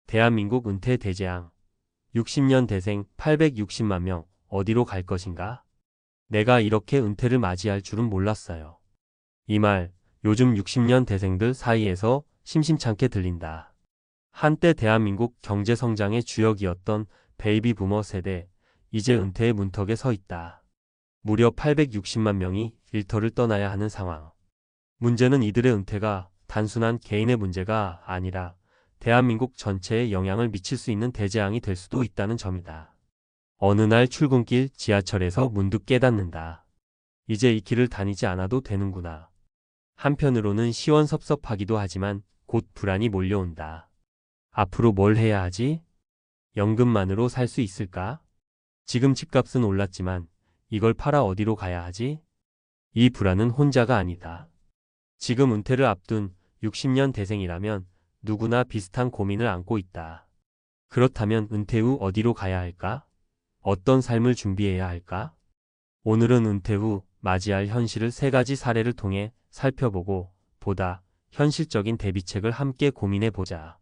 대한민국 은퇴 대재앙. 60년 대생 860만 명 어디로 갈 것인가? 내가 이렇게 은퇴를 맞이할 줄은 몰랐어요. 이 말 요즘 60년 대생들 사이에서 심심찮게 들린다. 한때 대한민국 경제 성장의 주역이었던 베이비 부머 세대, 이제 은퇴의 문턱에 서 있다. 무려 860만 명이 일터를 떠나야 하는 상황. 문제는 이들의 은퇴가 단순한 개인의 문제가 아니라 대한민국 전체에 영향을 미칠 수 있는 대재앙이 될 수도 있다는 점이다. 어느 날 출근길 지하철에서 문득 깨닫는다. 이제 이 길을 다니지 않아도 되는구나. 한편으로는 시원섭섭하기도 하지만 곧 불안이 몰려온다. 앞으로 뭘 해야 하지? 연금만으로 살 수 있을까? 지금 집값은 올랐지만 이걸 팔아 어디로 가야 하지? 이 불안은 혼자가 아니다. 지금 은퇴를 앞둔 60년 대생이라면 누구나 비슷한 고민을 안고 있다. 그렇다면 은퇴 후 어디로 가야 할까? 어떤 삶을 준비해야 할까? 오늘은 은퇴 후 맞이할 현실을 3가지 사례를 통해 살펴보고 보다 현실적인 대비책을 함께 고민해 보자.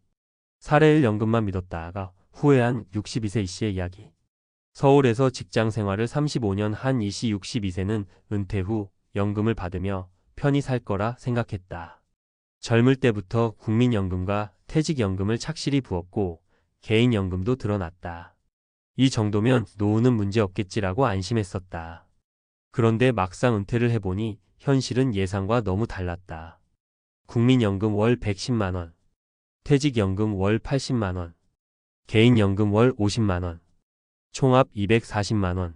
사례 1, 연금만 믿었다가 후회한 62세 이씨의 이야기. 서울에서 직장 생활을 35년 한 이씨 62세는 은퇴 후 연금을 받으며 편히 살 거라 생각했다. 젊을 때부터 국민연금과 퇴직연금을 착실히 부었고 개인연금도 드러났다. 이 정도면 노후는 문제없겠지라고 안심했었다. 그런데 막상 은퇴를 해보니 현실은 예상과 너무 달랐다. 국민연금 월 110만원, 퇴직연금 월 80만원, 개인연금 월 50만원, 총합 240만원.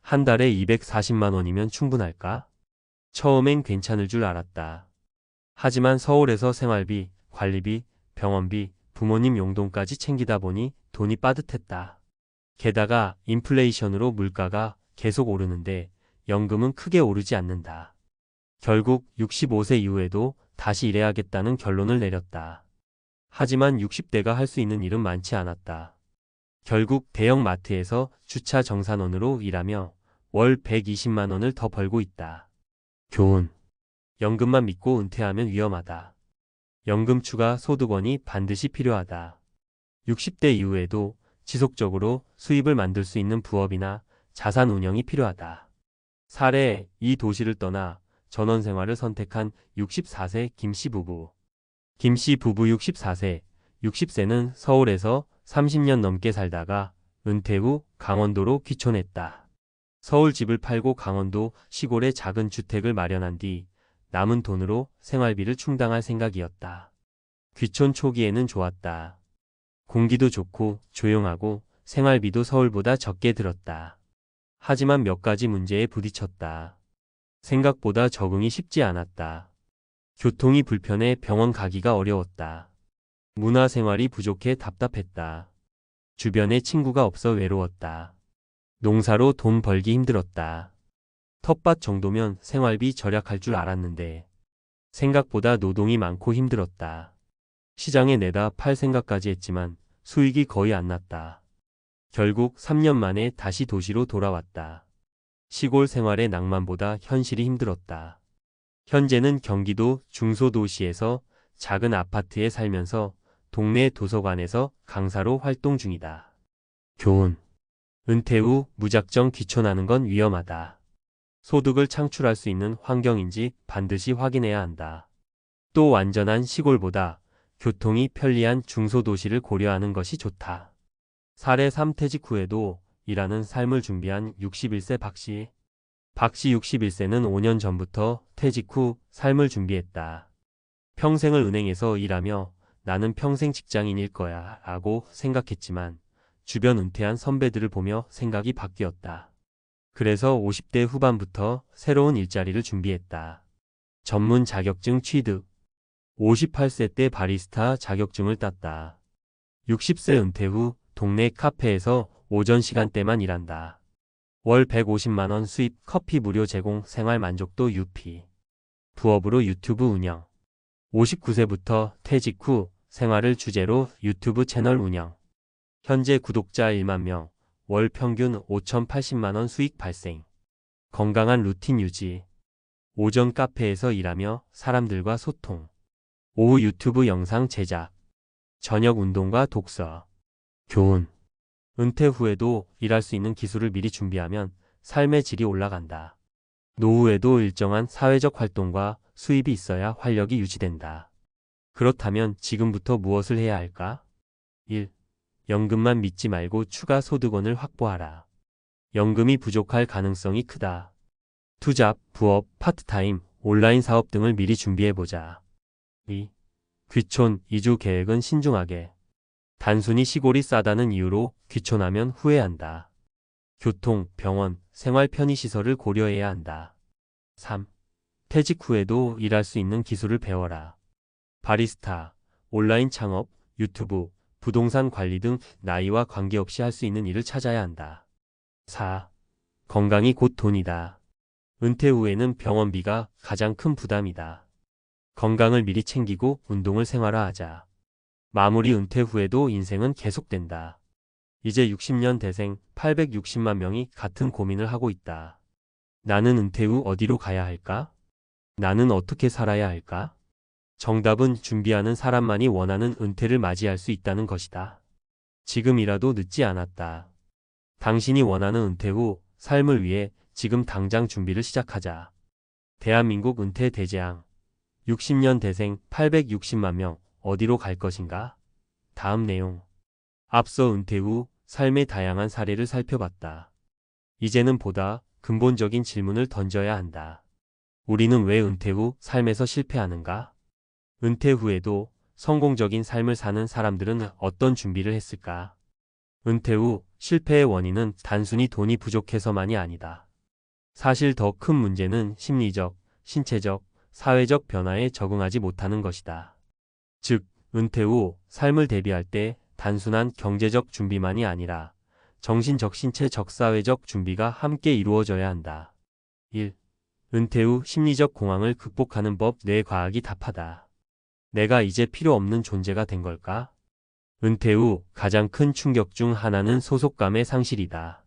한 달에 240만원이면 충분할까? 처음엔 괜찮을 줄 알았다. 하지만 서울에서 생활비, 관리비, 병원비, 부모님 용돈까지 챙기다 보니 돈이 빠듯했다. 게다가 인플레이션으로 물가가 계속 오르는데 연금은 크게 오르지 않는다. 결국 65세 이후에도 다시 일해야겠다는 결론을 내렸다. 하지만 60대가 할 수 있는 일은 많지 않았다. 결국 대형 마트에서 주차 정산원으로 일하며 월 120만 원을 더 벌고 있다. 교훈. 연금만 믿고 은퇴하면 위험하다. 연금 추가 소득원이 반드시 필요하다. 60대 이후에도 지속적으로 수입을 만들 수 있는 부업이나 자산 운영이 필요하다. 사례, 이 도시를 떠나 전원 생활을 선택한 64세 김씨 부부. 김씨 부부 64세, 60세는 서울에서 30년 넘게 살다가 은퇴 후 강원도로 귀촌했다. 서울 집을 팔고 강원도 시골에 작은 주택을 마련한 뒤 남은 돈으로 생활비를 충당할 생각이었다. 귀촌 초기에는 좋았다. 공기도 좋고 조용하고 생활비도 서울보다 적게 들었다. 하지만 몇 가지 문제에 부딪혔다. 생각보다 적응이 쉽지 않았다. 교통이 불편해 병원 가기가 어려웠다. 문화생활이 부족해 답답했다. 주변에 친구가 없어 외로웠다. 농사로 돈 벌기 힘들었다. 텃밭 정도면 생활비 절약할 줄 알았는데 생각보다 노동이 많고 힘들었다. 시장에 내다 팔 생각까지 했지만 수익이 거의 안 났다. 결국 3년 만에 다시 도시로 돌아왔다. 시골 생활의 낭만보다 현실이 힘들었다. 현재는 경기도 중소도시에서 작은 아파트에 살면서 동네 도서관에서 강사로 활동 중이다. 교훈. 은퇴 후 무작정 귀촌하는 건 위험하다. 소득을 창출할 수 있는 환경인지 반드시 확인해야 한다. 또 완전한 시골보다 교통이 편리한 중소도시를 고려하는 것이 좋다. 사례 3, 퇴직 후에도 일하는 삶을 준비한 61세 박씨. 박씨 61세는 5년 전부터 퇴직 후 삶을 준비했다. 평생을 은행에서 일하며 나는 평생 직장인일 거야 라고 생각했지만 주변 은퇴한 선배들을 보며 생각이 바뀌었다. 그래서 50대 후반부터 새로운 일자리를 준비했다. 전문 자격증 취득. 58세 때 바리스타 자격증을 땄다. 60세 은퇴 후 동네 카페에서 오전 시간대만 일한다. 월 150만 원 수입, 커피 무료 제공, 생활 만족도 유피. 부업으로 유튜브 운영. 59세부터 퇴직 후 생활을 주제로 유튜브 채널 운영. 현재 구독자 1만 명, 월 평균 5,080만 원 수익 발생. 건강한 루틴 유지. 오전 카페에서 일하며 사람들과 소통. 오후 유튜브 영상 제작. 저녁 운동과 독서, 교훈. 은퇴 후에도 일할 수 있는 기술을 미리 준비하면 삶의 질이 올라간다. 노후에도 일정한 사회적 활동과 수입이 있어야 활력이 유지된다. 그렇다면 지금부터 무엇을 해야 할까? 1. 연금만 믿지 말고 추가 소득원을 확보하라. 연금이 부족할 가능성이 크다. 투잡, 부업, 파트타임, 온라인 사업 등을 미리 준비해보자. 2. 귀촌, 이주 계획은 신중하게. 단순히 시골이 싸다는 이유로 귀촌하면 후회한다. 교통, 병원, 생활 편의시설을 고려해야 한다. 3. 퇴직 후에도 일할 수 있는 기술을 배워라. 바리스타, 온라인 창업, 유튜브, 부동산 관리 등 나이와 관계없이 할 수 있는 일을 찾아야 한다. 4. 건강이 곧 돈이다. 은퇴 후에는 병원비가 가장 큰 부담이다. 건강을 미리 챙기고 운동을 생활화하자. 마무리 은퇴 후에도 인생은 계속된다. 이제 60년 대생 860만 명이 같은 고민을 하고 있다. 나는 은퇴 후 어디로 가야 할까? 나는 어떻게 살아야 할까? 정답은 준비하는 사람만이 원하는 은퇴를 맞이할 수 있다는 것이다. 지금이라도 늦지 않았다. 당신이 원하는 은퇴 후 삶을 위해 지금 당장 준비를 시작하자. 대한민국 은퇴 대재앙. 60년 대생 860만 명 어디로 갈 것인가? 다음 내용. 앞서 은퇴 후 삶의 다양한 사례를 살펴봤다. 이제는 보다 근본적인 질문을 던져야 한다. 우리는 왜 은퇴 후 삶에서 실패하는가? 은퇴 후에도 성공적인 삶을 사는 사람들은 어떤 준비를 했을까? 은퇴 후 실패의 원인은 단순히 돈이 부족해서만이 아니다. 사실 더 큰 문제는 심리적, 신체적, 사회적 변화에 적응하지 못하는 것이다. 즉, 은퇴 후 삶을 대비할 때 단순한 경제적 준비만이 아니라 정신적, 신체적, 사회적 준비가 함께 이루어져야 한다. 1. 은퇴 후 심리적 공황을 극복하는 법. 뇌과학이 답하다. 내가 이제 필요 없는 존재가 된 걸까? 은퇴 후 가장 큰 충격 중 하나는 소속감의 상실이다.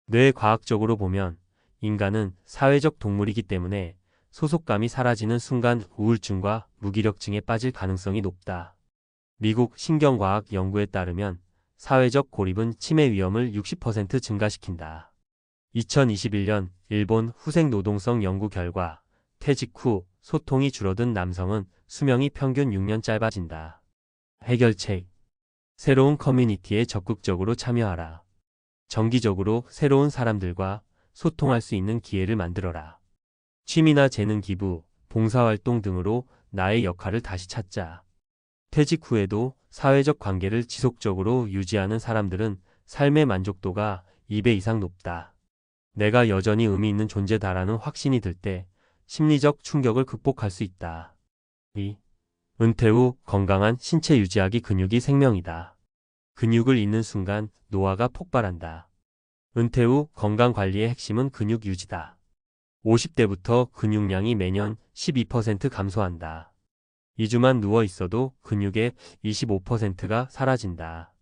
뇌과학적으로 보면 인간은 사회적 동물이기 때문에 소속감이 사라지는 순간 우울증과 무기력증에 빠질 가능성이 높다. 미국 신경과학 연구에 따르면 사회적 고립은 치매 위험을 60% 증가시킨다. 2021년 일본 후생노동성 연구 결과 퇴직 후 소통이 줄어든 남성은 수명이 평균 6년 짧아진다. 해결책. 새로운 커뮤니티에 적극적으로 참여하라. 정기적으로 새로운 사람들과 소통할 수 있는 기회를 만들어라. 취미나 재능 기부, 봉사활동 등으로 나의 역할을 다시 찾자. 퇴직 후에도 사회적 관계를 지속적으로 유지하는 사람들은 삶의 만족도가 2배 이상 높다. 내가 여전히 의미 있는 존재다라는 확신이 들 때 심리적 충격을 극복할 수 있다. 2. 은퇴 후 건강한 신체 유지하기. 근육이 생명이다. 근육을 잃는 순간 노화가 폭발한다. 은퇴 후 건강 관리의 핵심은 근육 유지다. 50대부터 근육량이 매년 12% 감소한다. 2주만 누워 있어도 근육의 25%가 사라진다.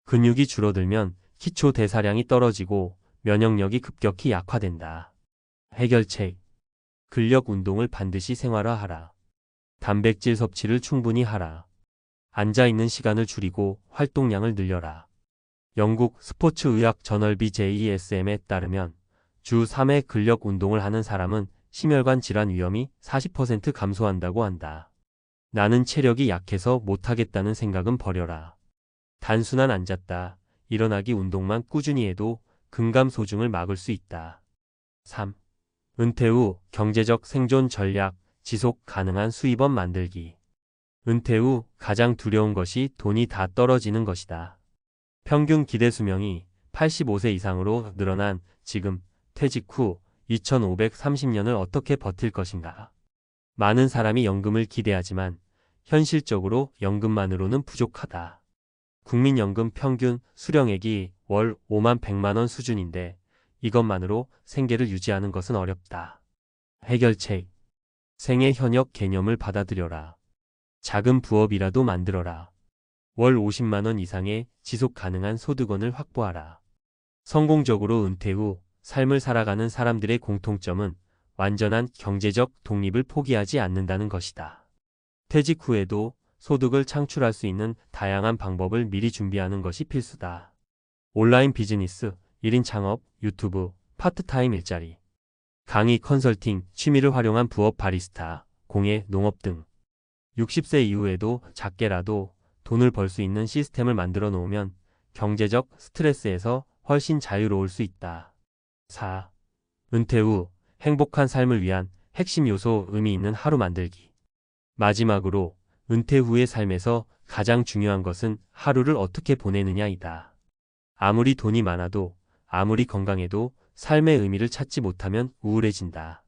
근육이 줄어들면 기초 대사량이 떨어지고 면역력이 급격히 약화된다. 해결책. 근력 운동을 반드시 생활화하라. 단백질 섭취를 충분히 하라. 앉아있는 시간을 줄이고 활동량을 늘려라. 영국 스포츠의학 저널 BJSM에 따르면 주 3회 근력 운동을 하는 사람은 심혈관 질환 위험이 40% 감소한다고 한다. 나는 체력이 약해서 못하겠다는 생각은 버려라. 단순한 앉았다, 일어나기 운동만 꾸준히 해도 근감소증을 막을 수 있다. 3. 은퇴 후 경제적 생존 전략. 지속 가능한 수입원 만들기. 은퇴 후 가장 두려운 것이 돈이 다 떨어지는 것이다. 평균 기대 수명이 85세 이상으로 늘어난 지금 퇴직 후 2530년을 어떻게 버틸 것인가? 많은 사람이 연금을 기대하지만 현실적으로 연금만으로는 부족하다. 국민연금 평균 수령액이 월 5만 100만 원 수준인데 이것만으로 생계를 유지하는 것은 어렵다. 해결책. 생애 현역 개념을 받아들여라. 작은 부업이라도 만들어라. 월 50만 원 이상의 지속 가능한 소득원을 확보하라. 성공적으로 은퇴 후 삶을 살아가는 사람들의 공통점은 완전한 경제적 독립을 포기하지 않는다는 것이다. 퇴직 후에도 소득을 창출할 수 있는 다양한 방법을 미리 준비하는 것이 필수다. 온라인 비즈니스, 1인 창업, 유튜브, 파트타임 일자리, 강의, 컨설팅, 취미를 활용한 부업, 바리스타, 공예, 농업 등 60세 이후에도 작게라도 돈을 벌 수 있는 시스템을 만들어 놓으면 경제적 스트레스에서 훨씬 자유로울 수 있다. 4. 은퇴 후 행복한 삶을 위한 핵심 요소, 의미 있는 하루 만들기. 마지막으로 은퇴 후의 삶에서 가장 중요한 것은 하루를 어떻게 보내느냐이다. 아무리 돈이 많아도, 아무리 건강해도 삶의 의미를 찾지 못하면 우울해진다.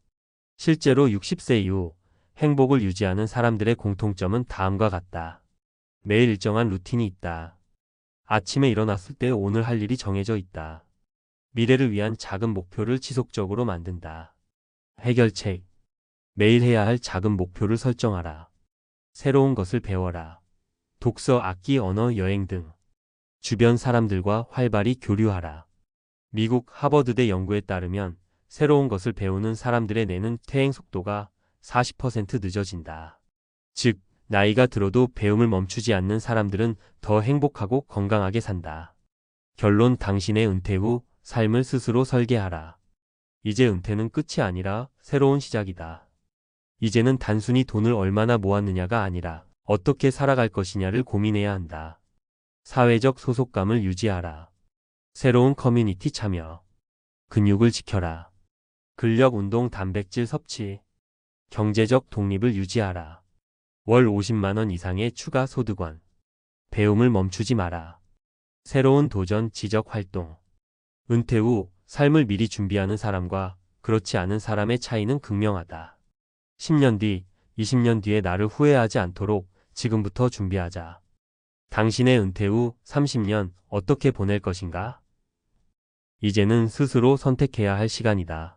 실제로 60세 이후 행복을 유지하는 사람들의 공통점은 다음과 같다. 매일 일정한 루틴이 있다. 아침에 일어났을 때 오늘 할 일이 정해져 있다. 미래를 위한 작은 목표를 지속적으로 만든다. 해결책. 매일 해야 할 작은 목표를 설정하라. 새로운 것을 배워라. 독서, 악기, 언어, 여행 등 주변 사람들과 활발히 교류하라. 미국 하버드대 연구에 따르면 새로운 것을 배우는 사람들의 뇌는 퇴행 속도가 40% 늦어진다. 즉, 나이가 들어도 배움을 멈추지 않는 사람들은 더 행복하고 건강하게 산다. 결론, 당신의 은퇴 후 삶을 스스로 설계하라. 이제 은퇴는 끝이 아니라 새로운 시작이다. 이제는 단순히 돈을 얼마나 모았느냐가 아니라 어떻게 살아갈 것이냐를 고민해야 한다. 사회적 소속감을 유지하라. 새로운 커뮤니티 참여. 근육을 지켜라. 근력 운동, 단백질 섭취. 경제적 독립을 유지하라. 월 50만 원 이상의 추가 소득원. 배움을 멈추지 마라. 새로운 도전, 지적 활동. 은퇴 후 삶을 미리 준비하는 사람과 그렇지 않은 사람의 차이는 극명하다. 10년 뒤, 20년 뒤에 나를 후회하지 않도록 지금부터 준비하자. 당신의 은퇴 후 30년 어떻게 보낼 것인가? 이제는 스스로 선택해야 할 시간이다.